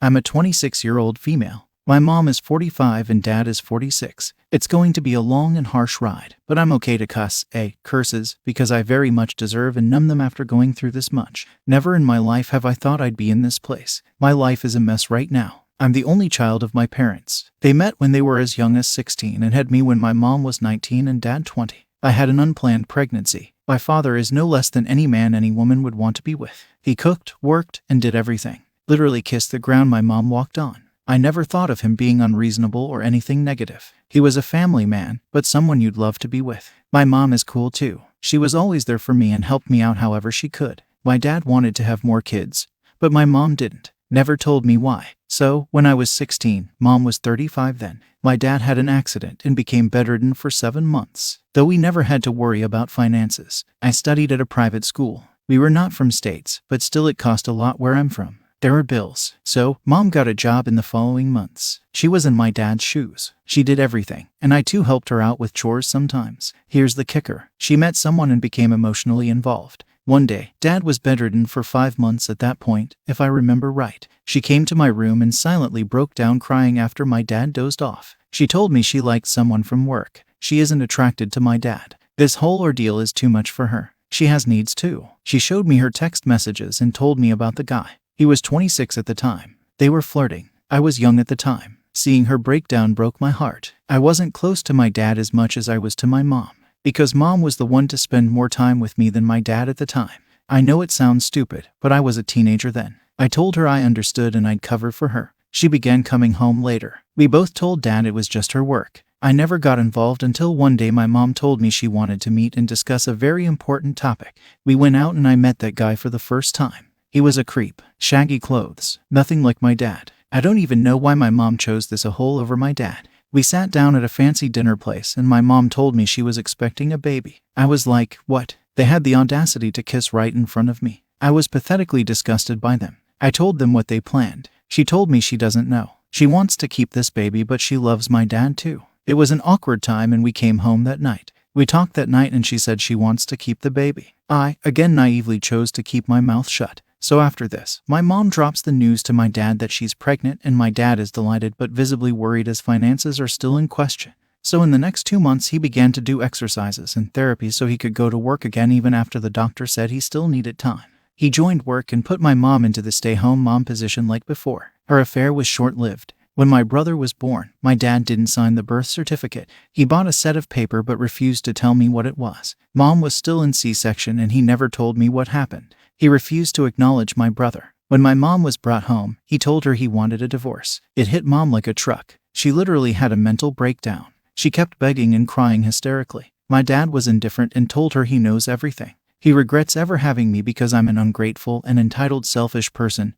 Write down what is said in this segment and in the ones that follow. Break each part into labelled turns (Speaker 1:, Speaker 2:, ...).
Speaker 1: I'm a 26-year-old female. My mom is 45 and dad is 46. It's going to be a long and harsh ride, but I'm okay to curses, because I very much deserve and numb them after going through this much. Never in my life have I thought I'd be in this place. My life is a mess right now. I'm the only child of my parents. They met when they were as young as 16 and had me when my mom was 19 and dad 20. I had an unplanned pregnancy. My father is no less than any man any woman would want to be with. He cooked, worked, and did everything. Literally kissed the ground my mom walked on. I never thought of him being unreasonable or anything negative. He was a family man, but someone you'd love to be with. My mom is cool too. She was always there for me and helped me out however she could. My dad wanted to have more kids, but my mom didn't. Never told me why. So, when I was 16, mom was 35 then. My dad had an accident and became bedridden for 7 months. Though we never had to worry about finances. I studied at a private school. We were not from states, but still it cost a lot where I'm from. There were bills. So, mom got a job in the following months. She was in my dad's shoes. She did everything, and I too helped her out with chores sometimes. Here's the kicker. She met someone and became emotionally involved. One day, dad was bedridden for 5 months at that point, if I remember right. She came to my room and silently broke down crying after my dad dozed off. She told me she liked someone from work. She isn't attracted to my dad. This whole ordeal is too much for her. She has needs too. She showed me her text messages and told me about the guy. He was 26 at the time. They were flirting. I was young at the time. Seeing her breakdown broke my heart. I wasn't close to my dad as much as I was to my mom, because mom was the one to spend more time with me than my dad at the time. I know it sounds stupid, but I was a teenager then. I told her I understood and I'd cover for her. She began coming home later. We both told dad it was just her work. I never got involved until one day my mom told me she wanted to meet and discuss a very important topic. We went out and I met that guy for the first time. He was a creep. Shaggy clothes. Nothing like my dad. I don't even know why my mom chose this a hole over my dad. We sat down at a fancy dinner place and my mom told me she was expecting a baby. I was like, what? They had the audacity to kiss right in front of me. I was pathetically disgusted by them. I told them what they planned. She told me she doesn't know. She wants to keep this baby but she loves my dad too. It was an awkward time and we came home that night. We talked that night and she said she wants to keep the baby. I, again naively, chose to keep my mouth shut. So after this, my mom drops the news to my dad that she's pregnant and my dad is delighted but visibly worried as finances are still in question. So in the next 2 months he began to do exercises and therapy so he could go to work again even after the doctor said he still needed time. He joined work and put my mom into the stay-home mom position like before. Her affair was short-lived. When my brother was born, my dad didn't sign the birth certificate. He bought a set of paper but refused to tell me what it was. Mom was still in C-section and he never told me what happened. He refused to acknowledge my brother. When my mom was brought home, he told her he wanted a divorce. It hit mom like a truck. She literally had a mental breakdown. She kept begging and crying hysterically. My dad was indifferent and told her he knows everything. He regrets ever having me because I'm an ungrateful and entitled selfish person.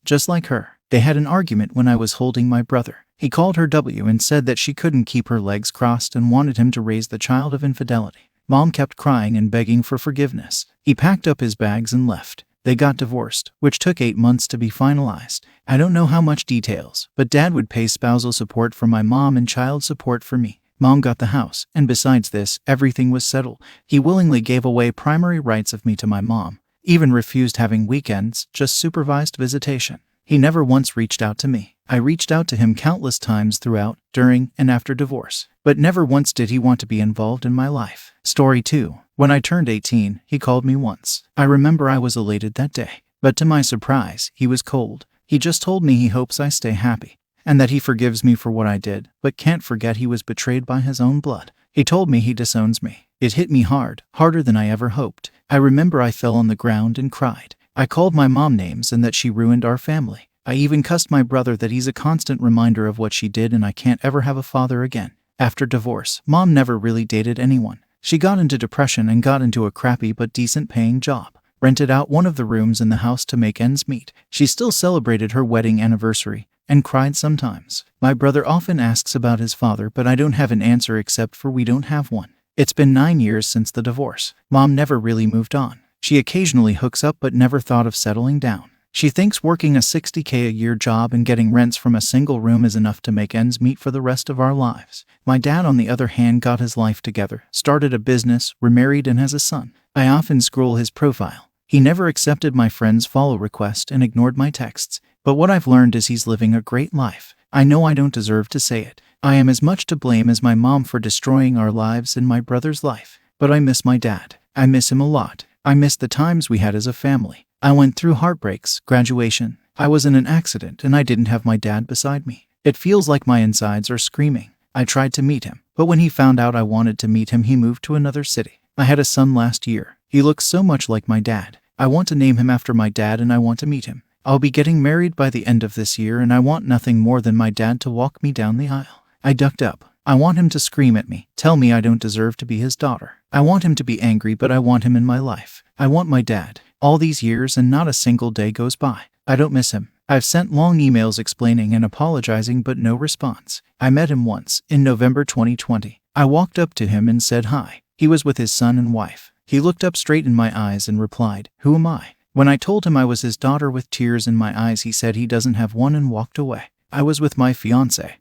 Speaker 1: Just like her. They had an argument when I was holding my brother. He called her W and said that she couldn't keep her legs crossed and wanted him to raise the child of infidelity. Mom kept crying and begging for forgiveness. He packed up his bags and left. They got divorced, which took 8 months to be finalized. I don't know how much details, but dad would pay spousal support for my mom and child support for me. Mom got the house, and besides this, everything was settled. He willingly gave away primary rights of me to my mom, even refused having weekends, just supervised visitation. He never once reached out to me. I reached out to him countless times throughout, during, and after divorce, but never once did he want to be involved in my life. Story 2. When I turned 18, he called me once. I remember I was elated that day, but to my surprise, he was cold. He just told me he hopes I stay happy, and that he forgives me for what I did, but can't forget he was betrayed by his own blood. He told me he disowns me. It hit me hard, harder than I ever hoped. I remember I fell on the ground and cried. I called my mom names and that she ruined our family. I even cussed my brother that he's a constant reminder of what she did and I can't ever have a father again. After divorce, mom never really dated anyone. She got into depression and got into a crappy but decent paying job. Rented out one of the rooms in the house to make ends meet. She still celebrated her wedding anniversary and cried sometimes. My brother often asks about his father, but I don't have an answer except for we don't have one. It's been 9 years since the divorce. Mom never really moved on. She occasionally hooks up but never thought of settling down. She thinks working a $60K a year job and getting rents from a single room is enough to make ends meet for the rest of our lives. My dad, on the other hand, got his life together, started a business, remarried, and has a son. I often scroll his profile. He never accepted my friend's follow request and ignored my texts. But what I've learned is he's living a great life. I know I don't deserve to say it. I am as much to blame as my mom for destroying our lives and my brother's life. But I miss my dad. I miss him a lot. I miss the times we had as a family. I went through heartbreaks, graduation. I was in an accident and I didn't have my dad beside me. It feels like my insides are screaming. I tried to meet him, but when he found out I wanted to meet him, he moved to another city. I had a son last year. He looks so much like my dad. I want to name him after my dad and I want to meet him. I'll be getting married by the end of this year and I want nothing more than my dad to walk me down the aisle. I ducked up. I want him to scream at me, tell me I don't deserve to be his daughter. I want him to be angry, but I want him in my life. I want my dad. All these years and not a single day goes by. I don't miss him. I've sent long emails explaining and apologizing, but no response. I met him once, in November 2020. I walked up to him and said hi. He was with his son and wife. He looked up straight in my eyes and replied, "Who am I?" When I told him I was his daughter with tears in my eyes, he said he doesn't have one and walked away. I was with my fiancé.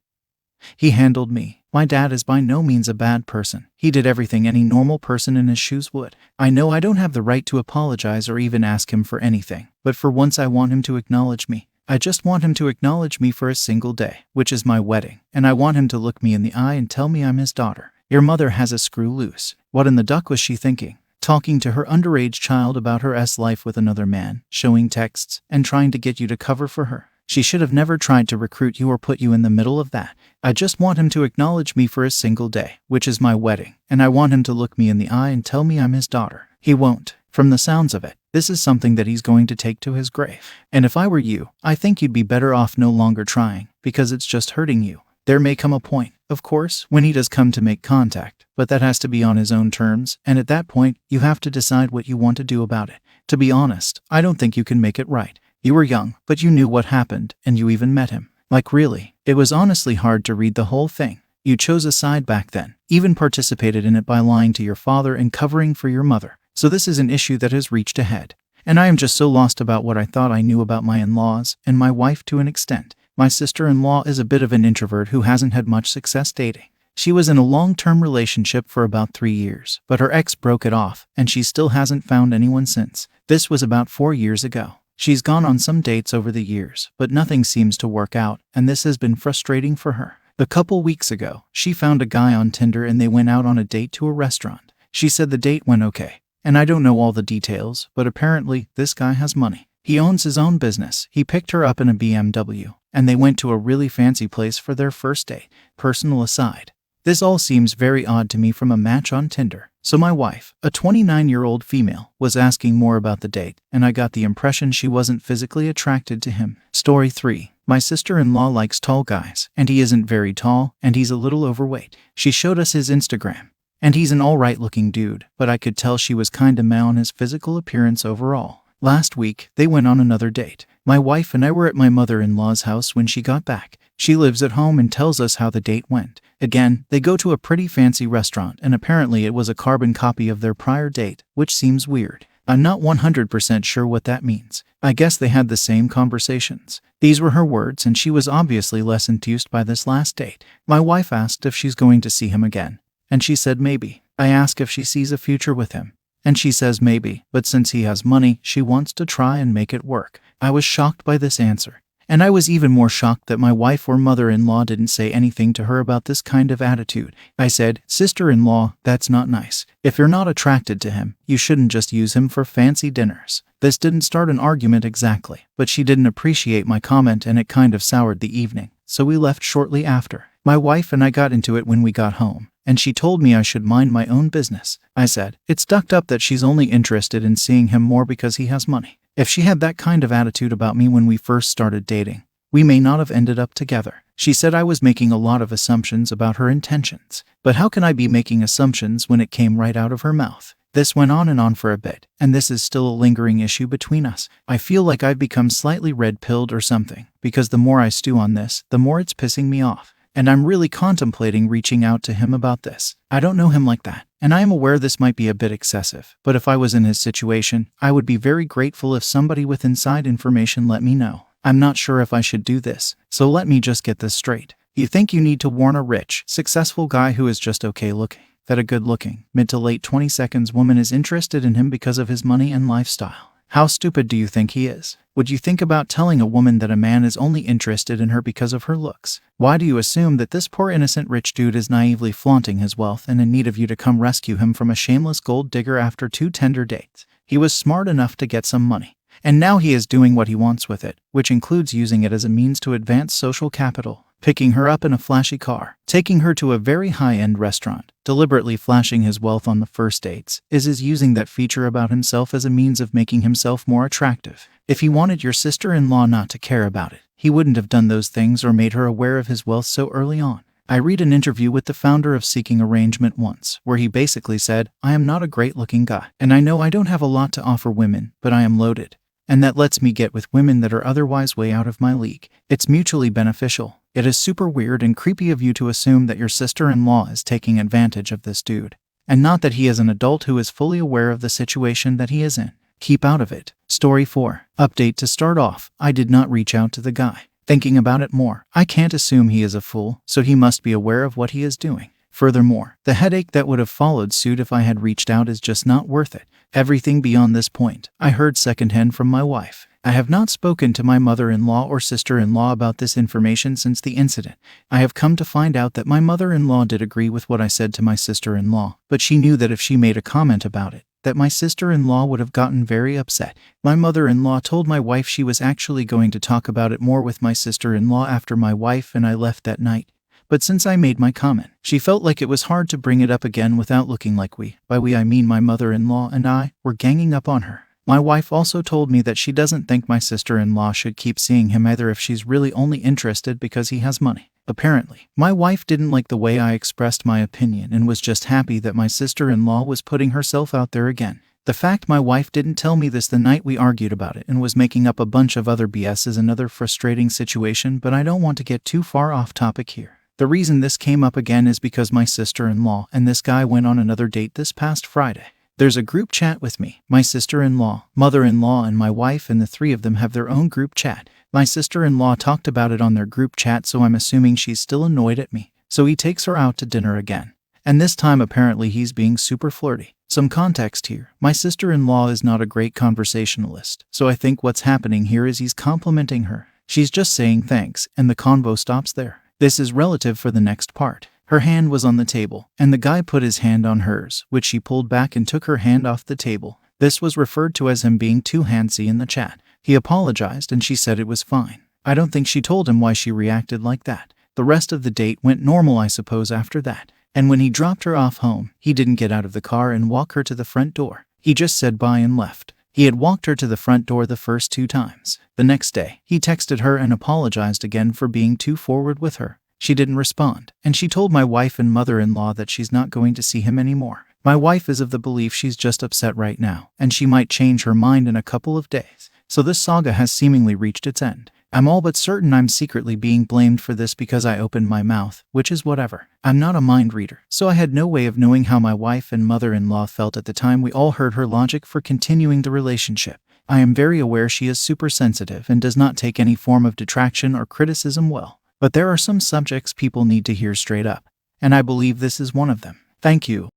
Speaker 1: He handled me. My dad is by no means a bad person. He did everything any normal person in his shoes would. I know I don't have the right to apologize or even ask him for anything, but for once I want him to acknowledge me. I just want him to acknowledge me for a single day, which is my wedding, and I want him to look me in the eye and tell me I'm his daughter. Your mother has a screw loose. What in the duck was she thinking? Talking to her underage child about her life with another man, showing texts, and trying to get you to cover for her. She should have never tried to recruit you or put you in the middle of that. I just want him to acknowledge me for a single day, which is my wedding, and I want him to look me in the eye and tell me I'm his daughter. He won't. From the sounds of it, this is something that he's going to take to his grave. And if I were you, I think you'd be better off no longer trying, because it's just hurting you. There may come a point, of course, when he does come to make contact, but that has to be on his own terms, and at that point, you have to decide what you want to do about it. To be honest, I don't think you can make it right. You were young, but you knew what happened, and you even met him. Like really, it was honestly hard to read the whole thing. You chose a side back then, even participated in it by lying to your father and covering for your mother. So this is an issue that has reached a head. And I am just so lost about what I thought I knew about my in-laws, and my wife to an extent. My sister-in-law is a bit of an introvert who hasn't had much success dating. She was in a long-term relationship for about 3 years, but her ex broke it off, and she still hasn't found anyone since. This was about 4 years ago. She's gone on some dates over the years, but nothing seems to work out, and this has been frustrating for her. A couple weeks ago, she found a guy on Tinder and they went out on a date to a restaurant. She said the date went okay, and I don't know all the details, but apparently this guy has money. He owns his own business. He picked her up in a BMW, and they went to a really fancy place for their first date. Personal aside, this all seems very odd to me from a match on Tinder. So my wife, a 29-year-old female, was asking more about the date, and I got the impression she wasn't physically attracted to him. Story 3. My sister-in-law likes tall guys, and he isn't very tall, and he's a little overweight. She showed us his Instagram, and he's an alright-looking dude, but I could tell she was kinda meh on his physical appearance overall. Last week, they went on another date. My wife and I were at my mother-in-law's house when she got back. She lives at home and tells us how the date went. Again, they go to a pretty fancy restaurant, and apparently it was a carbon copy of their prior date, which seems weird. I'm not 100% sure what that means. I guess they had the same conversations. These were her words, and she was obviously less enthused by this last date. My wife asked if she's going to see him again, and she said maybe. I ask if she sees a future with him, and she says maybe, but since he has money, she wants to try and make it work. I was shocked by this answer. And I was even more shocked that my wife or mother-in-law didn't say anything to her about this kind of attitude. I said, "Sister-in-law, that's not nice. If you're not attracted to him, you shouldn't just use him for fancy dinners." This didn't start an argument exactly, but she didn't appreciate my comment and it kind of soured the evening, so we left shortly after. My wife and I got into it when we got home, and she told me I should mind my own business. I said, it's ducked up that she's only interested in seeing him more because he has money. If she had that kind of attitude about me when we first started dating, we may not have ended up together. She said I was making a lot of assumptions about her intentions. But how can I be making assumptions when it came right out of her mouth? This went on and on for a bit, and this is still a lingering issue between us. I feel like I've become slightly red-pilled or something, because the more I stew on this, the more it's pissing me off. And I'm really contemplating reaching out to him about this. I don't know him like that, and I am aware this might be a bit excessive, but if I was in his situation, I would be very grateful if somebody with inside information let me know. I'm not sure if I should do this, so let me just get this straight. You think you need to warn a rich, successful guy who is just okay looking, that a good-looking, mid to late 20s woman is interested in him because of his money and lifestyle. How stupid do you think he is? Would you think about telling a woman that a man is only interested in her because of her looks? Why do you assume that this poor innocent rich dude is naively flaunting his wealth and in need of you to come rescue him from a shameless gold digger after 2 tender dates? He was smart enough to get some money. And now he is doing what he wants with it, which includes using it as a means to advance social capital. Picking her up in a flashy car, taking her to a very high-end restaurant, deliberately flashing his wealth on the first dates, is using that feature about himself as a means of making himself more attractive. If he wanted your sister-in-law not to care about it, he wouldn't have done those things or made her aware of his wealth so early on. I read an interview with the founder of Seeking Arrangement once, where he basically said, "I am not a great-looking guy, and I know I don't have a lot to offer women, but I am loaded. And that lets me get with women that are otherwise way out of my league. It's mutually beneficial. It is super weird and creepy of you to assume that your sister-in-law is taking advantage of this dude. And not that he is an adult who is fully aware of the situation that he is in. Keep out of it." Story 4. Update to start off. I did not reach out to the guy. Thinking about it more, I can't assume he is a fool, so he must be aware of what he is doing. Furthermore, the headache that would have followed suit if I had reached out is just not worth it. Everything beyond this point, I heard secondhand from my wife. I have not spoken to my mother-in-law or sister-in-law about this information since the incident. I have come to find out that my mother-in-law did agree with what I said to my sister-in-law, but she knew that if she made a comment about it, that my sister-in-law would have gotten very upset. My mother-in-law told my wife she was actually going to talk about it more with my sister-in-law after my wife and I left that night. But since I made my comment, she felt like it was hard to bring it up again without looking like by we I mean my mother-in-law and I, were ganging up on her. My wife also told me that she doesn't think my sister-in-law should keep seeing him either if she's really only interested because he has money. Apparently, my wife didn't like the way I expressed my opinion and was just happy that my sister-in-law was putting herself out there again. The fact my wife didn't tell me this the night we argued about it and was making up a bunch of other BS is another frustrating situation, but I don't want to get too far off topic here. The reason this came up again is because my sister-in-law and this guy went on another date this past Friday. There's a group chat with me, my sister-in-law, mother-in-law, and my wife, and the three of them have their own group chat. My sister-in-law talked about it on their group chat, so I'm assuming she's still annoyed at me. So he takes her out to dinner again. And this time apparently he's being super flirty. Some context here. My sister-in-law is not a great conversationalist, so I think what's happening here is he's complimenting her. She's just saying thanks, and the convo stops there. This is relative for the next part. Her hand was on the table, and the guy put his hand on hers, which she pulled back and took her hand off the table. This was referred to as him being too handsy in the chat. He apologized and she said it was fine. I don't think she told him why she reacted like that. The rest of the date went normal, I suppose, after that. And when he dropped her off home, he didn't get out of the car and walk her to the front door. He just said bye and left. He had walked her to the front door the first 2 times. The next day, he texted her and apologized again for being too forward with her. She didn't respond, and she told my wife and mother-in-law that she's not going to see him anymore. My wife is of the belief she's just upset right now, and she might change her mind in a couple of days. So this saga has seemingly reached its end. I'm all but certain I'm secretly being blamed for this because I opened my mouth, which is whatever. I'm not a mind reader, so I had no way of knowing how my wife and mother-in-law felt at the time we all heard her logic for continuing the relationship. I am very aware she is super sensitive and does not take any form of detraction or criticism well. But there are some subjects people need to hear straight up, and I believe this is one of them. Thank you.